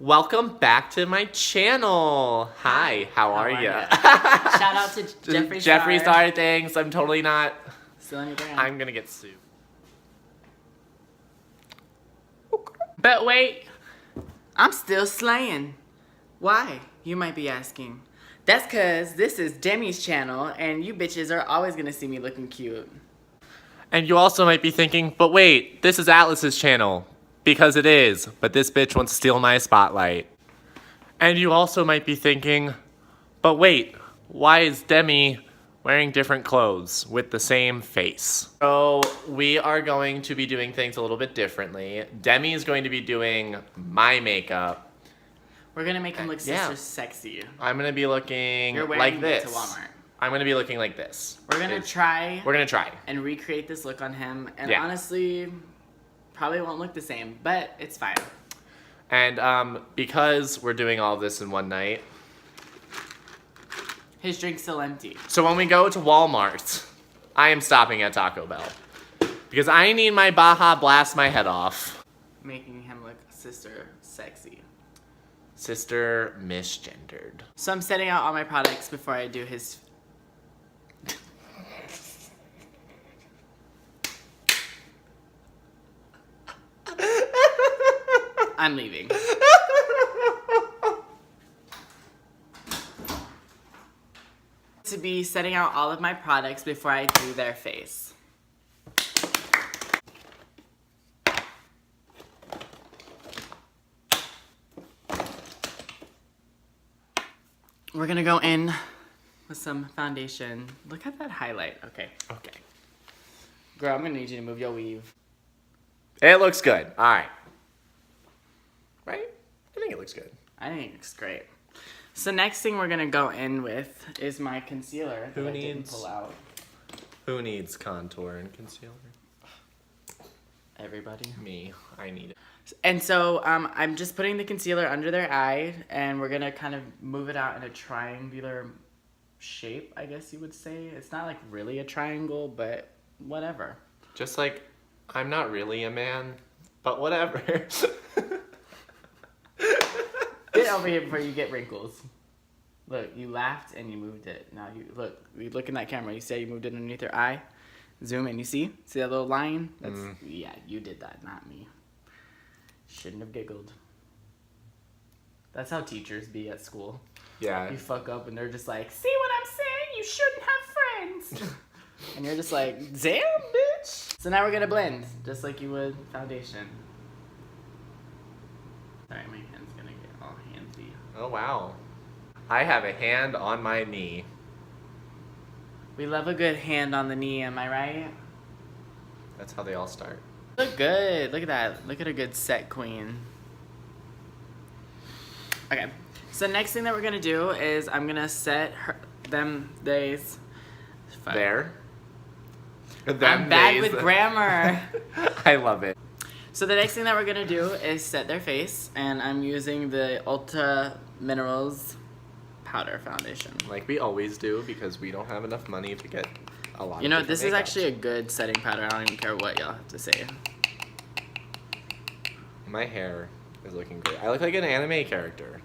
Welcome back to my channel. Hi, how are you? Shout out to Jeffree Star. Thanks. I'm totally not. Still on your brand. I'm gonna get sued. But wait, I'm still slaying. Why? You might be asking. That's cause this is Demi's channel and you bitches are always gonna see me looking cute. And you also might be thinking, but wait, this is Atlas's channel. Because it is, but this bitch wants to steal my spotlight. And you also might be thinking, but wait, why is Demi wearing different clothes with the same face? So we are going to be doing things a little bit differently. Demi is going to be doing my makeup. We're gonna make him look sister sexy. I'm gonna be looking You're wearing like this. To Walmart. I'm gonna be looking like this. We're gonna try and recreate this look on him. And honestly, probably won't look the same, but it's fine. And because we're doing all of this in one night, his drink's still empty. So when we go to Walmart, I am stopping at Taco Bell. Because I need my Baja Blast my head off. Making him look sister sexy. Sister misgendered. So I'm setting out all my products before I do his... I'm leaving. To be setting out all of my products before I do their face. We're gonna go in with some foundation. Look at that highlight. Okay. Okay. Girl, I'm gonna need you to move your weave. It looks good. All right. Right? I think it looks good. I think it looks great. So next thing we're gonna go in with is my concealer that I didn't pull out. Who needs contour and concealer? Everybody. Me. I need it. And so I'm just putting the concealer under their eye, and we're gonna kind of move it out in a triangular shape, I guess you would say. It's not like really a triangle, but whatever. Just like, I'm not really a man, but whatever. Get over here before you get wrinkles. Look, you laughed and you moved it. Now you look in that camera. You say you moved it underneath your eye. Zoom in. You see that little line? That's yeah, you did that, not me. Shouldn't have giggled. That's how teachers be at school. Yeah. You fuck up and they're just like, see what I'm saying? You shouldn't have friends. And you're just like, damn, bitch. So now we're gonna blend, just like you would foundation. Sorry, my hand's gonna get all handsy. Oh, wow. I have a hand on my knee. We love a good hand on the knee, am I right? That's how they all start. Look good. Look at that. Look at a good set queen. Okay. So next thing that we're gonna do is I'm gonna set days. There. I'm bad with grammar. I love it. So the next thing that we're gonna do is set their face, and I'm using the Ulta Minerals powder foundation. Like we always do, because we don't have enough money to get a lot. You know, this is actually a good setting powder. I don't even care what y'all have to say. My hair is looking great. I look like an anime character.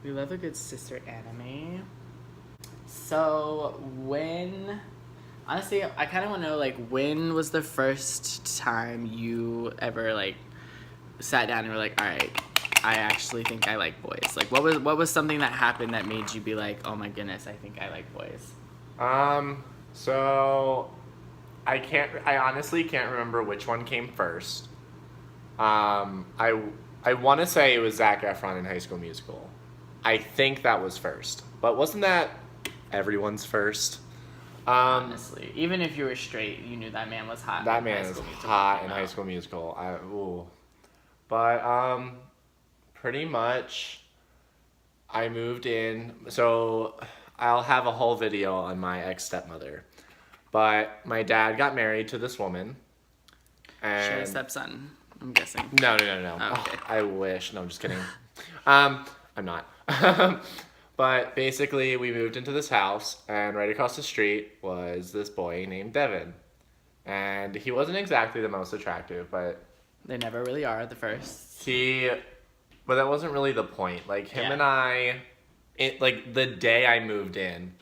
We love a good sister anime. So honestly, I kind of want to know, like, when was the first time you ever, like, sat down and were like, all right, I actually think I like boys? Like, what was something that happened that made you be like, oh my goodness, I think I like boys? So I honestly can't remember which one came first. I want to say it was Zac Efron in High School Musical. I think that was first, but wasn't that everyone's first? Honestly, even if you were straight, you knew that man was hot. That man is hot in High School Musical. But pretty much, I moved in. So I'll have a whole video on my ex-stepmother. But my dad got married to this woman. And she had a stepson, I'm guessing. No. Oh, okay. I wish. No, I'm just kidding. I'm not. But basically, we moved into this house, and right across the street was this boy named Devin. And he wasn't exactly the most attractive, but They never really are at the first. he But that wasn't really the point. Like, him Yeah. and I, like, the day I moved in,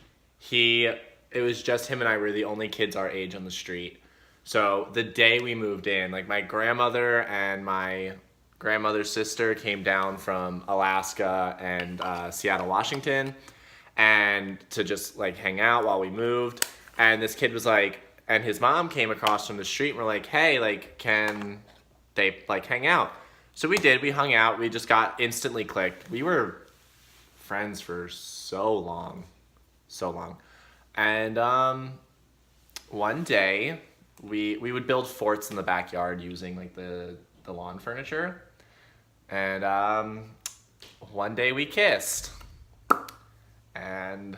it was just him and I were the only kids our age on the street. So the day we moved in, like, my grandmother and my grandmother's sister came down from Alaska and Seattle, Washington, and to just, like, hang out while we moved. And this kid was like, and his mom came across from the street and we're like, hey, like, can they, like, hang out? So we did. We hung out. We just got instantly clicked. We were friends for so long. So long. And one day, we would build forts in the backyard using, like, the lawn furniture. And one day we kissed. And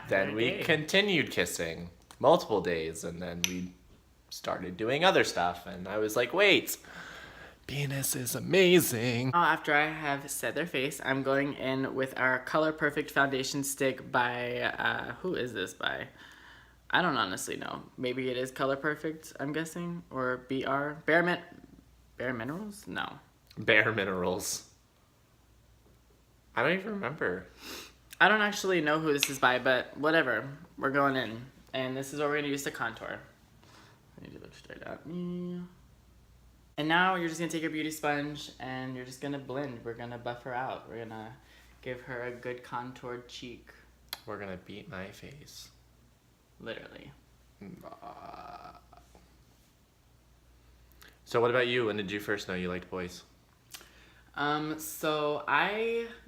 then we continued kissing multiple days. And then we started doing other stuff. And I was like, wait, penis is amazing. After I have said their face, I'm going in with our Color Perfect Foundation Stick by, who is this by? I don't honestly know. Maybe it is Color Perfect, I'm guessing, or BR. Bare Minerals? No. Bare Minerals. I don't even remember. I don't actually know who this is by, but whatever. We're going in. And this is what we're going to use to contour. I need to look straight at me. And now you're just going to take your beauty sponge and you're just going to blend. We're going to buff her out. We're going to give her a good contoured cheek. We're going to beat my face. Literally. So what about you? When did you first know you liked boys? So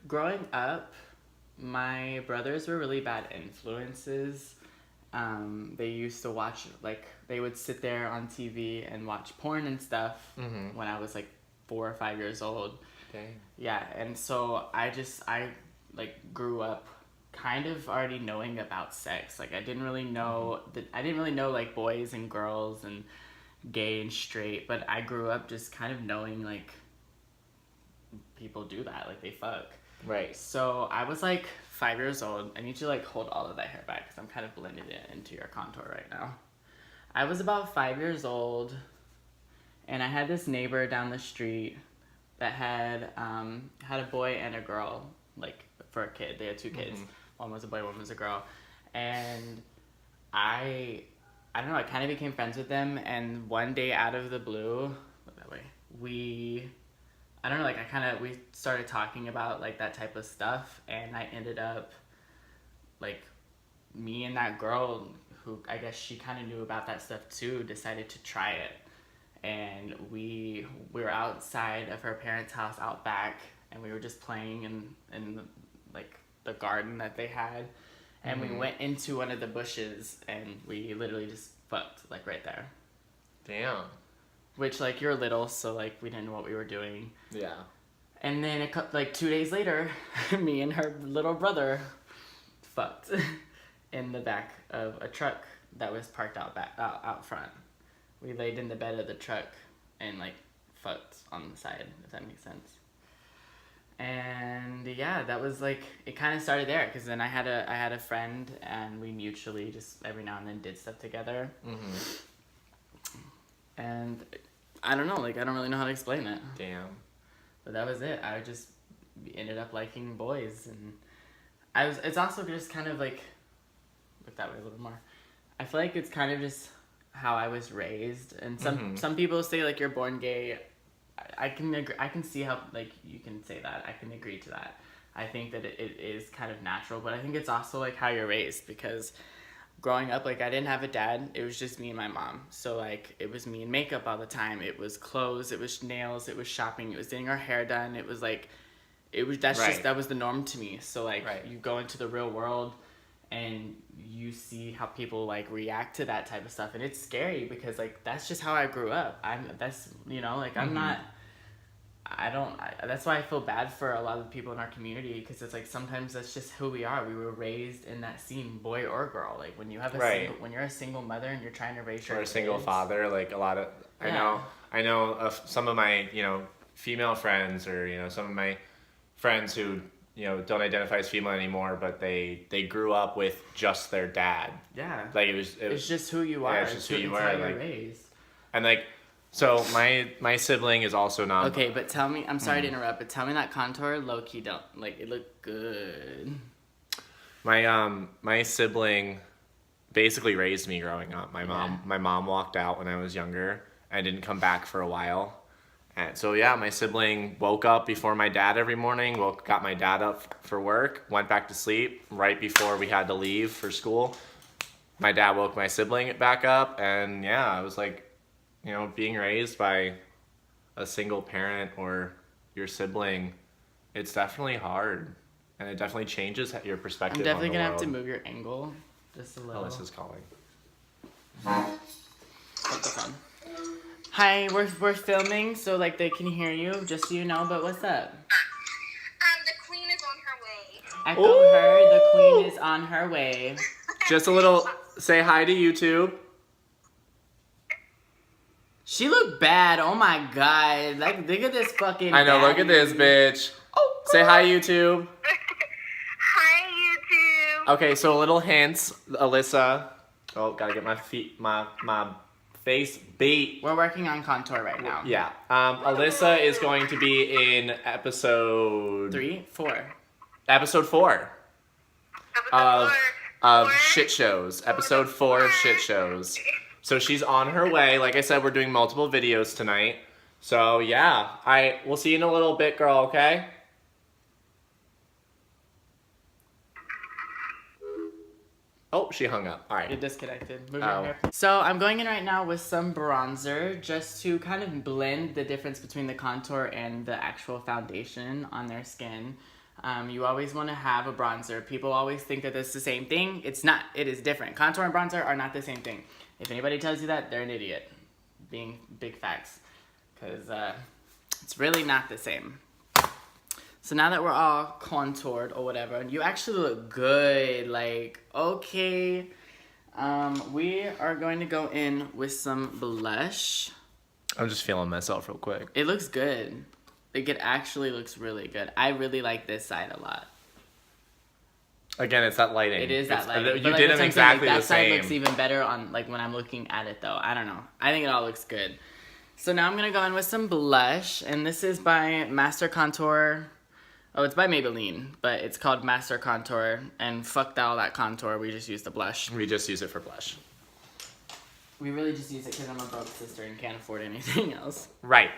growing up, my brothers were really bad influences. They used to watch, like, they would sit there on TV and watch porn and stuff when I was, like, 4 or 5 years old. Dang. Yeah, and so I grew up kind of already knowing about sex. Like, I didn't really know, like, boys and girls and gay and straight, but I grew up just kind of knowing, like, people do that, like, they fuck. Right. So I was like 5 years old. I need to like hold all of that hair back because I'm kind of blending it into your contour right now. I was about 5 years old, and I had this neighbor down the street that had a boy and a girl, like, for a kid. They had 2 kids. One was a boy, one was a girl. And I don't know, I kind of became friends with them, and one day out of the blue, look that way, we started talking about, like, that type of stuff, and I ended up, like, me and that girl, who I guess she kind of knew about that stuff too, decided to try it. And we were outside of her parents' house out back, and we were just playing in like, the garden that they had. And we went into one of the bushes, and we literally just fucked, like, right there. Damn. Which, like, you're little, so, like, we didn't know what we were doing. Yeah. And then, 2 days later, me and her little brother fucked in the back of a truck that was parked out front. We laid in the bed of the truck and, like, fucked on the side, if that makes sense. And, yeah, that was, like, it kind of started there, because then I had a friend, and we mutually just every now and then did stuff together. And I don't know, like, I don't really know how to explain it. Damn. But that was it. I just ended up liking boys, and it's also just kind of like, look that way a little more. I feel like it's kind of just how I was raised, and some people say, like, you're born gay. I can agree, I can see how, like, you can say that. I can agree to that. I think that it is kind of natural, but I think it's also, like, how you're raised, because growing up, like, I didn't have a dad. It was just me and my mom. So, like, it was me and makeup all the time. It was clothes. It was nails. It was shopping. It was getting our hair done. It was, like, that was the norm to me. So, like, you go into the real world and you see how people, like, react to that type of stuff. And it's scary because, like, that's just how I grew up. That's why I feel bad for a lot of the people in our community, because it's like sometimes that's just who we are. We were raised in that scene, boy or girl. Like, when you have when you're a single mother and you're trying to raise your kids, or a single father, like, a lot of I know of some of my, female friends, or, some of my friends who, don't identify as female anymore, but they grew up with just their dad. Yeah. Like, it's just who you are. Yeah, it's just who you are. How like, you're raised. And, like, So my sibling is also not. Okay, but tell me, I'm sorry to interrupt, but tell me that contour low-key don't, like, it looked good. My sibling basically raised me growing up. Yeah. My mom walked out when I was younger and didn't come back for a while. And so yeah, my sibling woke up before my dad every morning, got my dad up for work, went back to sleep right before we had to leave for school. My dad woke my sibling back up, and yeah, I was like, you know, being raised by a single parent or your sibling, it's definitely hard. And it definitely changes your perspective I'm definitely on the gonna world. have to move your angle just a little. Alyssa's calling. Put this on. Hi, we're filming, so like they can hear you, just so you know. But what's up? The queen is on her way. Echo her. The queen is on her way. Just a little, say hi to YouTube. She looked bad. Oh my god! Like, look at this fucking. I know, look at this baddie. bitch. Oh, Say hi YouTube. Hi, YouTube. Okay, so a little hints, Alyssa. Oh, gotta get my face beat. We're working on contour right now. Yeah. Alyssa is going to be in episode 3, 4. Episode 4 Episode of four. Schitshows. Episode 4 of Schitshows. So she's on her way. Like I said, we're doing multiple videos tonight. So yeah, we'll see you in a little bit, girl. Okay. Oh, she hung up. All You're right. disconnected. Move Oh. your hair. So I'm going in right now with some bronzer just to kind of blend the difference between the contour and the actual foundation on their skin. You always want to have a bronzer. People always think that it's the same thing. It's not. It is different. Contour and bronzer are not the same thing. If anybody tells you that, they're an idiot. Being big facts. Because it's really not the same. So now that we're all contoured or whatever, you actually look good. Like, okay. We are going to go in with some blush. I'm just feeling myself real quick. It looks good. Like, it actually looks really good. I really like this side a lot. Again, it's that lighting. It is that lighting. You But, like, did that's them what I'm saying, exactly like, the that side same. looks even better on, like, when I'm looking at it, though. I don't know. I think it all looks good. So now I'm going to go in with some blush. And this is by Master Contour. Oh, it's by Maybelline. But it's called Master Contour. And fuck all that contour. We just use the blush. We just use it for blush. We really just use it because I'm a broke sister and can't afford anything else. Right.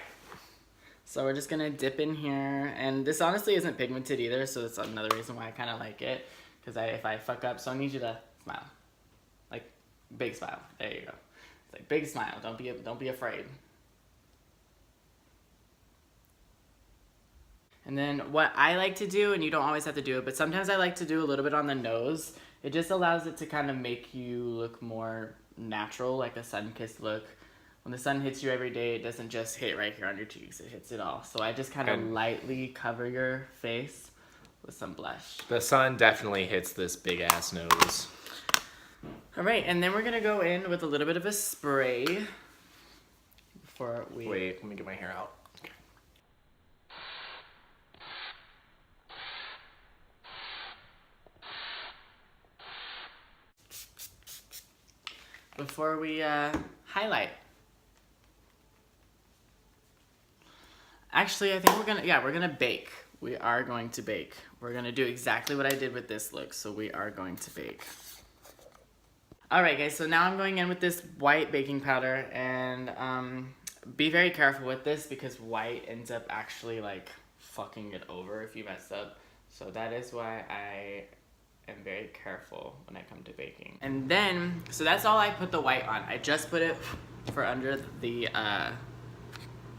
So we're just gonna dip in here, and this honestly isn't pigmented either, so that's another reason why I kind of like it. Because if I fuck up, so I need you to smile, like big smile. There you go. It's like big smile. Don't be afraid. And then what I like to do, and you don't always have to do it, but sometimes I like to do a little bit on the nose. It just allows it to kind of make you look more natural, like a sun-kissed look. When the sun hits you every day, it doesn't just hit right here on your cheeks, it hits it all. So I just kind of And- lightly cover your face with some blush. The sun definitely hits this big ass nose. All right, and then we're gonna go in with a little bit of a spray before we... Wait, let me get my hair out. Okay. Before we highlight. Actually, I think we're gonna bake. We are going to bake. We're gonna do exactly what I did with this look, so we are going to bake. All right, guys, so now I'm going in with this white baking powder, and be very careful with this because white ends up actually like fucking it over if you mess up. So that is why I am very careful when I come to baking. And then, so that's all I put the white on. I just put it for under the,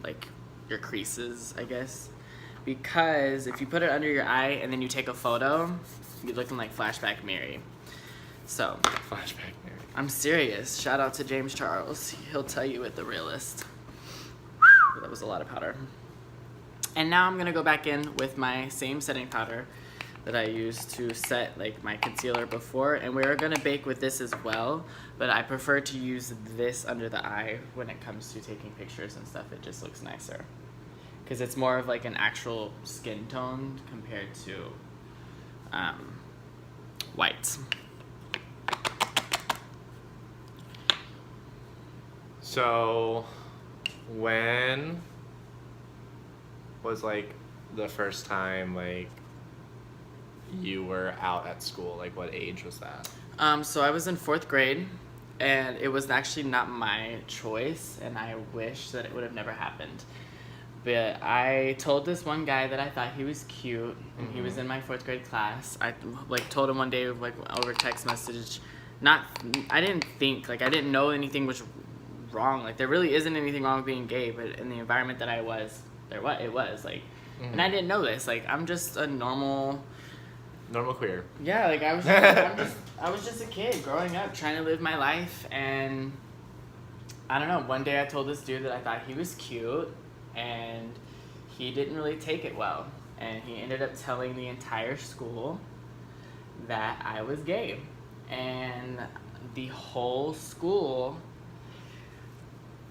like, your creases, I guess. Because if you put it under your eye and then you take a photo, you're looking like Flashback Mary. So, Flashback Mary. I'm serious. Shout out to James Charles. He'll tell you it the realist. That was a lot of powder. And now I'm gonna go back in with my same setting powder that I used to set like my concealer before, and we are gonna bake with this as well, but I prefer to use this under the eye when it comes to taking pictures and stuff. It just looks nicer because it's more of like an actual skin tone compared to white. So, When was, like, the first time, like, you were out at school? Like, what age was that? So I was in 4th grade, and it was actually not my choice, and I wish that it would have never happened. But I told this one guy that I thought he was cute, and he was in my 4th grade class. I, like, told him one day, like, over text message. I didn't know anything was wrong. Like, there really isn't anything wrong with being gay, but in the environment that I was, it was, like, and I didn't know this. Like, I'm just a normal Queer. Yeah, like I was just a kid growing up trying to live my life, and I don't know, one day I told this dude that I thought he was cute, and he didn't really take it well, and he ended up telling the entire school that I was gay, and the whole school,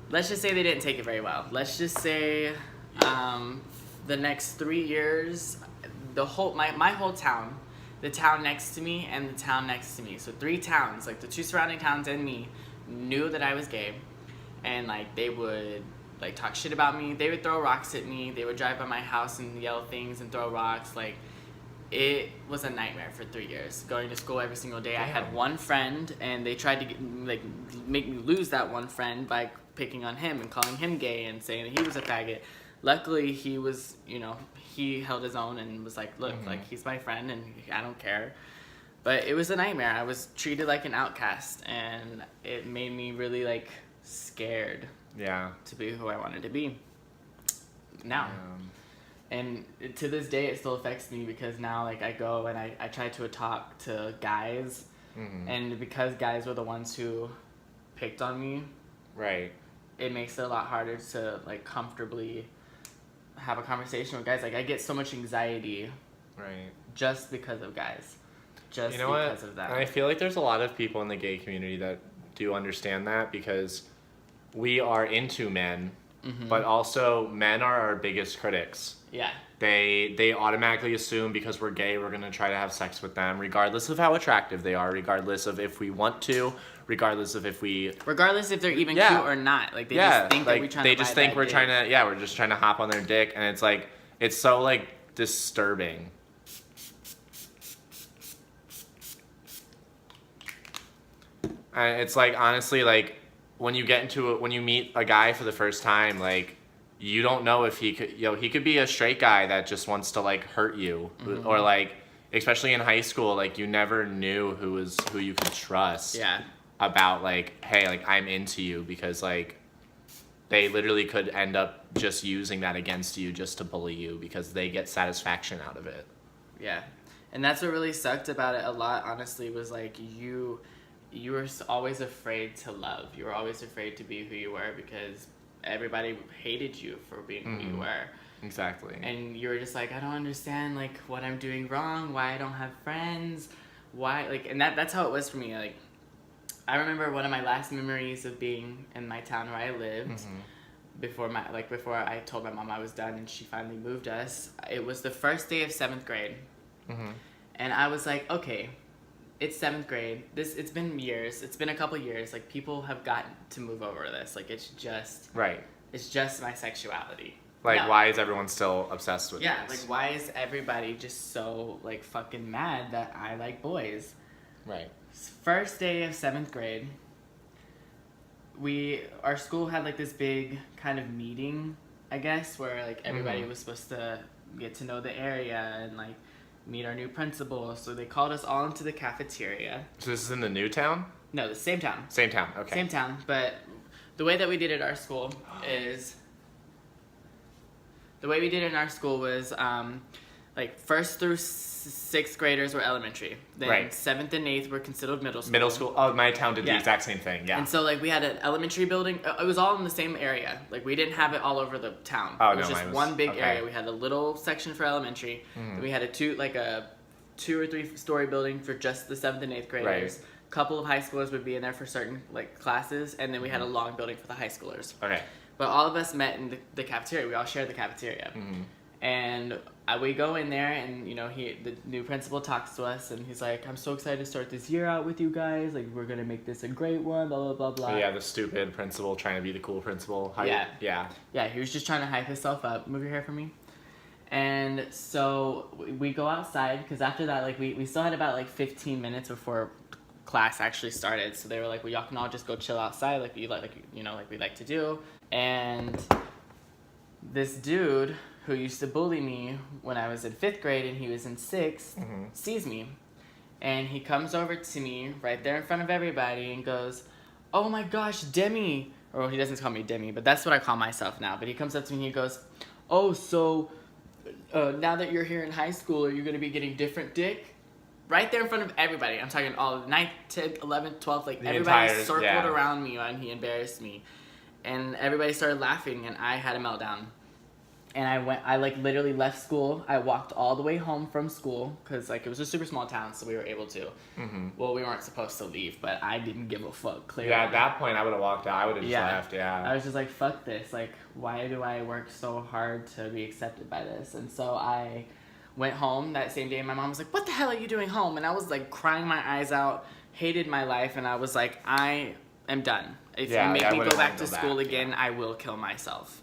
let's just say they didn't take it very well. Let's just say the next 3 years, my whole town, the town next to me and the town next to me, so 3 towns, like the 2 surrounding towns and me, knew that I was gay, and like they would like talk shit about me, they would throw rocks at me, they would drive by my house and yell things and throw rocks. Like, it was a nightmare for 3 years, going to school every single day. Damn. I had one friend, and they tried to make me lose that one friend by picking on him and calling him gay and saying that he was a faggot. Luckily, he was, he held his own and was like, look, like, he's my friend and I don't care. But it was a nightmare. I was treated like an outcast, and it made me really, like, scared to be who I wanted to be now. And to this day, it still affects me, because now, like, I go and I try to talk to guys, and because guys were the ones who picked on me, right, it makes it a lot harder to, like, comfortably have a conversation with guys. Like, I get so much anxiety, right, just because of guys, just because what? Of that. And I feel like there's a lot of people in the gay community that do understand that, because we are into men, but also men are our biggest critics. Yeah. They automatically assume because we're gay, we're gonna try to have sex with them, regardless of how attractive they are, regardless of if we want to, regardless if they're even cute or not. Like, they just think that we're trying to. They just think we're trying to. We're just trying to hop on their dick, and it's like, it's so, like, disturbing. And it's like, honestly, like, when you meet a guy for the first time, like, you don't know if he could be a straight guy that just wants to, like, hurt you, or, like, especially in high school, like, you never knew who you could trust. Yeah. About, like, hey, like, I'm into you, because, like, they literally could end up just using that against you just to bully you, because they get satisfaction out of it. Yeah. And that's what really sucked about it a lot, honestly, was, like, you were always afraid to love. You were always afraid to be who you were, because everybody hated you for being who you were. Exactly. And you were just like, I don't understand, like, what I'm doing wrong, why I don't have friends, why, like, and that's how it was for me. Like, I remember one of my last memories of being in my town where I lived, before I told my mom I was done and she finally moved us. It was the first day of 7th grade. And I was like, okay, it's 7th grade. It's been years. It's been a couple years. Like, people have gotten to move over this. Like, it's just... Right. It's just my sexuality. Like, why is everyone still obsessed with this? Like, why is everybody just so, like, fucking mad that I like boys? Right. First day of 7th grade, our school had, like, this big kind of meeting, I guess, where, like, everybody was supposed to get to know the area and, like, meet our new principal. So they called us all into the cafeteria. So this is in the new town? No, the same town. Same town, okay. Same town, but the way that we did it at our school was, like, 1st through 6th graders were elementary. Then 7th and 8th were considered middle school. Middle school. Oh, my town did the exact same thing, yeah. And so, like, we had an elementary building. It was all in the same area. Like, we didn't have it all over the town. Oh, it was just one big area. We had a little section for elementary. Then we had a 2 or 3 story building for just the 7th and 8th graders. A couple of high schoolers would be in there for certain, like, classes. And then we had a long building for the high schoolers. Okay. But all of us met in the cafeteria. We all shared the cafeteria. And we go in there, and the new principal talks to us, and he's like, "I'm so excited to start this year out with you guys. Like, we're gonna make this a great one." Blah blah blah blah. Oh, yeah, the stupid principal trying to be the cool principal. Yeah. He was just trying to hype himself up. Move your hair for me. And so we go outside, because after that, like, we still had about like 15 minutes before class actually started. So they were like, "Well, y'all can all just go chill outside, like we like to do." And this dude who used to bully me when I was in 5th grade and he was in 6th, sees me. And he comes over to me right there in front of everybody and goes, "Oh my gosh, Demi." Or he doesn't call me Demi, but that's what I call myself now. But he comes up to me and he goes, "Oh, so now that you're here in high school, are you going to be getting different dick?" Right there in front of everybody. I'm talking all of 9th, 10th, 11th, 12th. Like, everybody circled around me and he embarrassed me. And everybody started laughing and I had a meltdown. And I like literally left school. I walked all the way home from school because like it was a super small town, so we were able to. Well, we weren't supposed to leave, but I didn't give a fuck. Clearly. Yeah, at that point I would have walked out. I would have just left. Yeah. I was just like, fuck this. Like, why do I work so hard to be accepted by this? And so I went home that same day, and my mom was like, "What the hell are you doing home?" And I was like crying my eyes out, hated my life, and I was like, I am done. If you make me go back to school again, I will kill myself.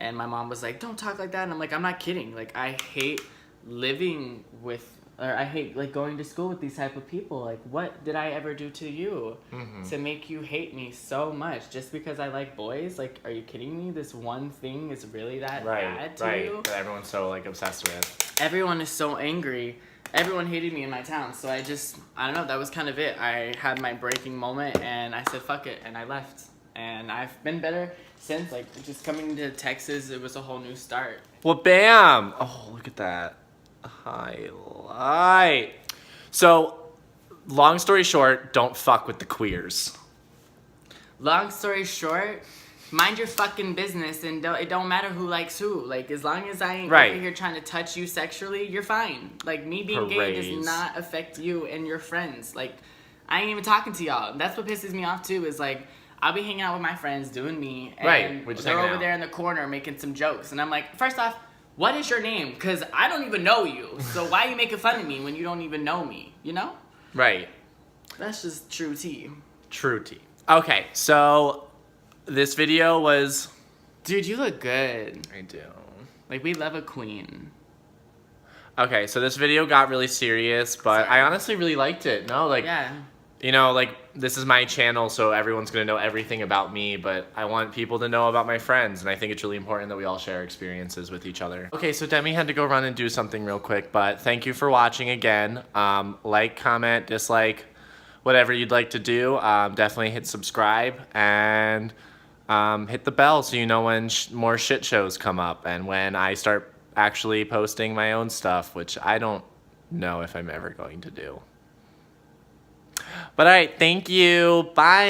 And my mom was like, "Don't talk like that." And I'm like, I'm not kidding. Like, I hate living with, or I hate like going to school with these type of people. Like, what did I ever do to you to make you hate me so much just because I like boys? Like, are you kidding me? This one thing is really that bad to you? That everyone's so like obsessed with. Everyone is so angry. Everyone hated me in my town. So I don't know. That was kind of it. I had my breaking moment and I said, fuck it. And I left. And I've been better since. Like, just coming to Texas, it was a whole new start. Well, bam! Oh, look at that highlight. So, long story short, don't fuck with the queers. Long story short, mind your fucking business, and it don't matter who likes who. Like, as long as I ain't over here trying to touch you sexually, you're fine. Like, me being gay does not affect you and your friends. Like, I ain't even talking to y'all. That's what pisses me off too, is like, I'll be hanging out with my friends, doing me, and they're over there in the corner making some jokes. And I'm like, first off, what is your name? Because I don't even know you. So why are you making fun of me when you don't even know me, you know? Right. That's just true tea. True tea. Okay, so this video was... Dude, you look good. I do. Like, we love a queen. Okay, so this video got really serious, but I honestly really liked it. No, like... Yeah. You know, like, this is my channel, so everyone's going to know everything about me, but I want people to know about my friends, and I think it's really important that we all share experiences with each other. Okay, so Demi had to go run and do something real quick, but thank you for watching again. Like, comment, dislike, whatever you'd like to do. Definitely hit subscribe, and hit the bell so you know when more shit shows come up, and when I start actually posting my own stuff, which I don't know if I'm ever going to do. But alright, thank you. Bye.